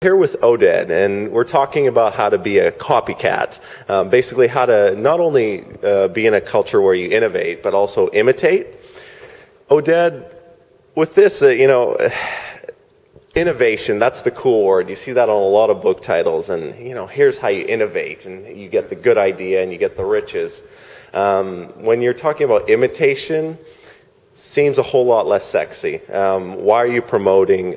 Here with Oded, and we're talking about how to be a copycat. Basically, how to not only be in a culture where you innovate, but also imitate. Oded, with this, innovation, that's the cool word. You see that on a lot of book titles, and here's how you innovate, and you get the good idea and you get the riches. When you're talking about imitation, seems a whole lot less sexy. Why are you promoting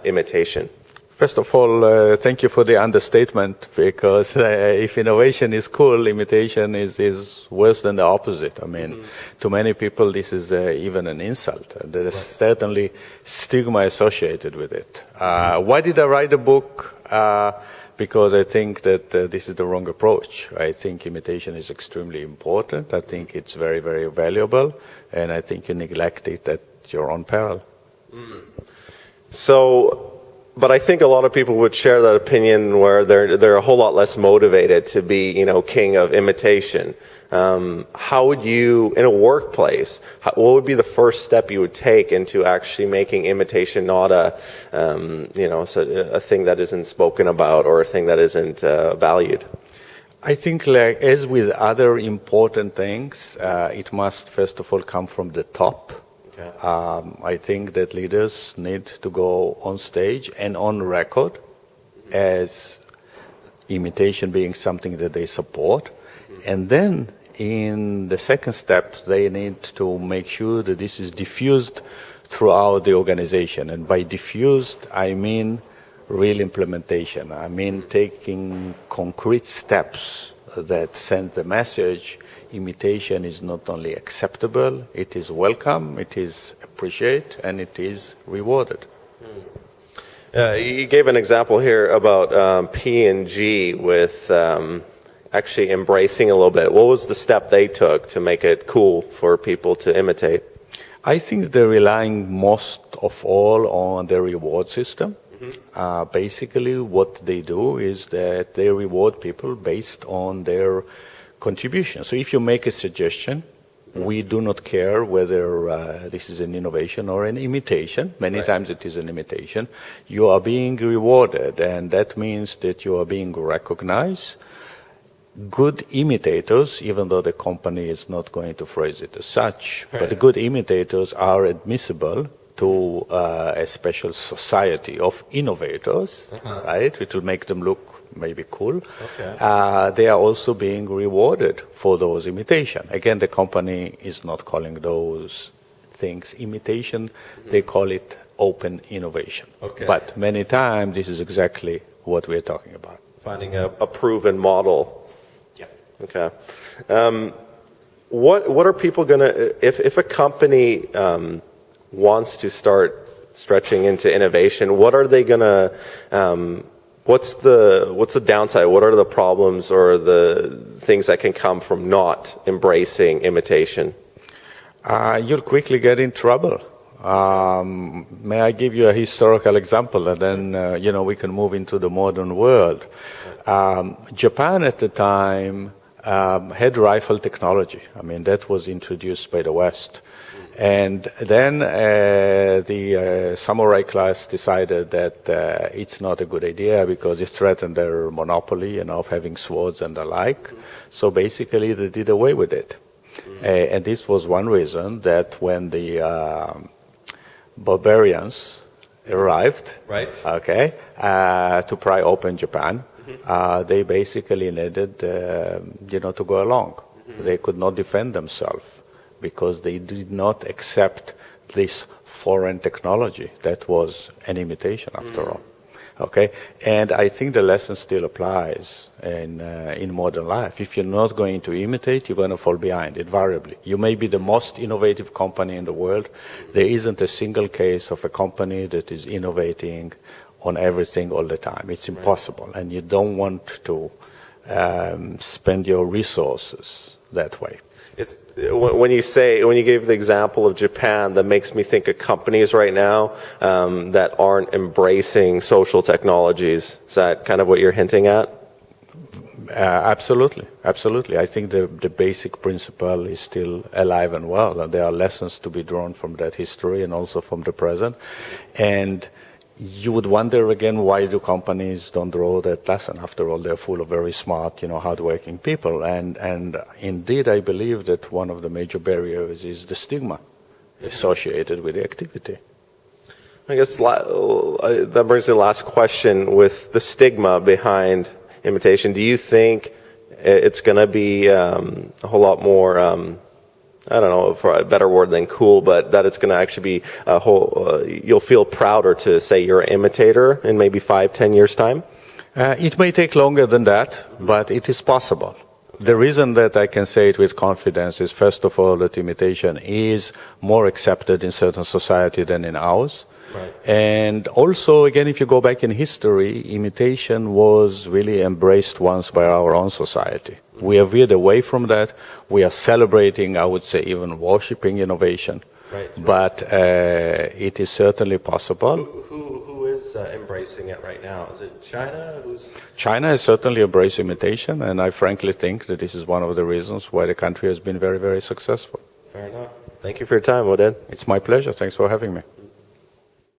imitation? First of all, thank you for the understatement, because if innovation is cool, imitation is worse than the opposite. I mean, to many people, this is even an insult. There is certainly stigma associated with it. Why did I write the book? Because I think that this is the wrong approach. I think imitation is extremely important. I think it's very, very valuable. And I think you neglect it at your own peril. But I think a lot of people would share that opinion where they're a whole lot less motivated to be, king of imitation. How would you, in a workplace, what would be the first step you would take into actually making imitation not a thing that isn't spoken about or a thing that isn't valued? I think, as with other important things, it must first of all come from the top. I think that leaders need to go on stage and on record as imitation being something that they support. And then in the second step, they need to make sure that this is diffused throughout the organization. And by diffused, I mean real implementation. I mean taking concrete steps that send the message. Imitation is not only acceptable, it is welcome, it is appreciated, and it is rewarded. You gave an example here about P&G with actually embracing a little bit. What was the step they took to make it cool for people to imitate? I think they're relying most of all on the reward system. Basically, what they do is that they reward people based on their contribution. So if you make a suggestion, we do not care whether this is an innovation or an imitation. Many times it is an imitation. You are being rewarded, and that means that you are being recognized. Good imitators, even though the company is not going to phrase it as such, but the good imitators are admissible to a special society of innovators, right, which will make them look maybe cool. They are also being rewarded for those imitation. Again, the company is not calling those things imitation. They call it open innovation. But many times, this is exactly what we're talking about. Finding a proven model. Okay. What are people going to, if a company wants to start stretching into innovation, what are they going to, what's the downside? What are the problems or the things that can come from not embracing imitation? You'll quickly get in trouble. May I give you a historical example, and then we can move into the modern world. Japan at the time had rifle technology. I mean, that was introduced by the West. And then the samurai class decided that it's not a good idea because it threatened their monopoly, of having swords and the like. So basically, they did away with it. And this was one reason that when the barbarians arrived, to pry open Japan, they basically needed, to go along. They could not defend themselves, because they did not accept this foreign technology that was an imitation after all. And I think the lesson still applies in modern life. If you're not going to imitate, you're going to fall behind, invariably. You may be the most innovative company in the world. There isn't a single case of a company that is innovating on everything all the time. It's impossible, and you don't want to spend your resources that way. When you gave the example of Japan, that makes me think of companies right now that aren't embracing social technologies. Is that kind of what you're hinting at? Absolutely. I think the basic principle is still alive and well, and there are lessons to be drawn from that history and also from the present. And you would wonder again, why do companies don't draw that lesson? After all, they're full of very smart, hardworking people. And indeed, I believe that one of the major barriers is the stigma associated with the activity. I guess that brings me to the last question. With the stigma behind imitation, do you think it's going to be a whole lot more, I don't know for a better word than cool, but that it's going to actually be a whole, you'll feel prouder to say you're an imitator in maybe 5-10 years' time? It may take longer than that, but it is possible. The reason that I can say it with confidence is, first of all, that imitation is more accepted in certain society than in ours. Right. And also, again, if you go back in history, imitation was really embraced once by our own society. We have veered away from that. We are celebrating, I would say, even worshipping innovation. Right. But it is certainly possible. Who is embracing it right now? Is it China? China has certainly embraced imitation, and I frankly think that this is one of the reasons why the country has been very, very successful. Fair enough. Thank you for your time, Oded. It's my pleasure. Thanks for having me.